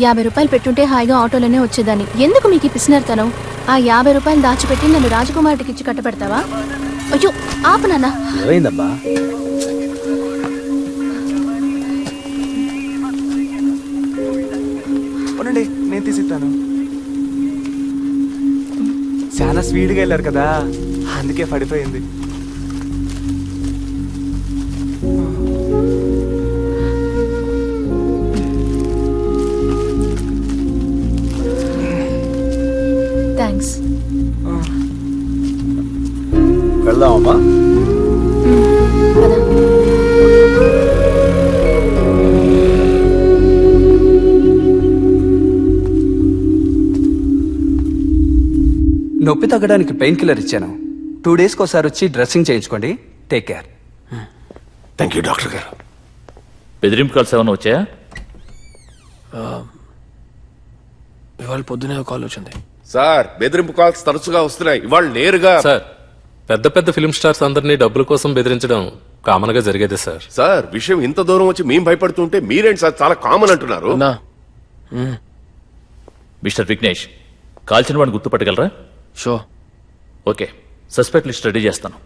50 రూపాయలు పెట్టుంటే హాయిగా ఆటోలోనే వచ్చేదాన్ని. ఎందుకు మీకు ఈ పిసినారుతనం? ఆ 50 రూపాయలు దాచిపెట్టి నన్ను రాజకుమారుడికి ఇచ్చి కట్టబెడతావా? అయ్యో ఆపు నాన్న. ఏమైందబ్బా? అవునండి, నేను తీసిస్తాను. చాలా స్పీడ్గా వెళ్ళారు కదా, అందుకే పడిపోయింది. థ్యాంక్స్. వెళ్దామమ్మా. పద. నొప్పి తగ్గడానికి పెయిన్ కిల్లర్ ఇచ్చాను. 2 డేస్కి ఒకసారి వచ్చి డ్రెస్సింగ్ చేయించుకోండి. Take care. Thank you doctor గారు. బెదిరింపు కాల్స్ ఏమైనా వచ్చాయా? ఇవాళ పొద్దునే కాల్ వచ్చింది సార్. బెదిరింపు కాల్స్ తరచుగా వస్తున్నాయి. ఇవాళ నేరుగా సార్, పెద్ద పెద్ద ఫిల్మ్ స్టార్స్ అందరినీ డబ్బుల కోసం బెదిరించడం కామన్ గా జరిగేదే సార్. సార్, విషయం ఇంత దూరం వచ్చి మేము భయపడుతుంటే మీరేంటి సార్ చాలా కామన్ అంటున్నారు? మిస్టర్ విఘ్నేష్, కాల్చిన వాడిని గుర్తుపట్టగలరా? Show. Okay, suspect list ready చేస్తాను.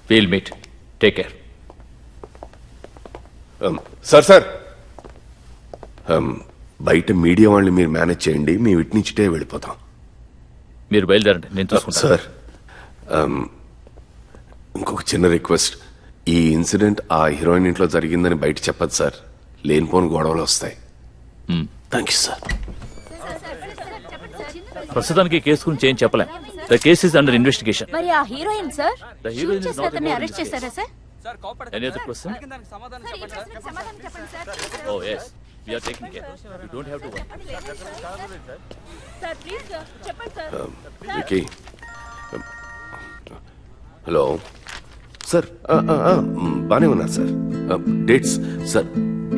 We'll meet. Take care. Sir sir, బయట మీడియా వాళ్ళని మీరు మేనేజ్ చేయండి, మేము ఇటు నుంచిటే వెళ్ళిపోతాం. మీరు బయలుదేరండి, నేను చూసుకుంటాను. సార్, ఇంకొక చిన్న రిక్వెస్ట్. ఈ ఇన్సిడెంట్ ఆ హీరోయిన్ ఇంట్లో జరిగిందని బయట చెప్పదు సార్. లేనిపోని గొడవలు వస్తాయి. Thank you sir. ప్రస్తుతానికి ఈ కేసు గురించి ఏం చెప్పలేం. The case is under investigation. మరి ఆ heroine sir, The heroine is not అతన్ని involved in అరెస్ట్ this చేశారా సార్? Any other question? సమాధానం చెప్పండి sir. Oh yes, we are taking care. You don't have to worry. Sir please sir చెప్పండి sir. Vicky, hello sir. బానే ఉన్నారు sir. Dates sir,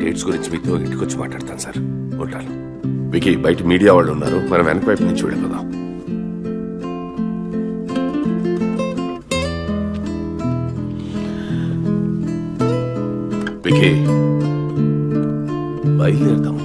dates గురించి మీతో ఇంటికి వచ్చి మాట్లాడతాను సార్. ఉంటాను. వికీ, బయట మీడియా వాళ్ళు ఉన్నారు, మనం వెనక వైపు నుంచి వెళ్ళిపోదాం. వికీ, బయలుదేరుదాం.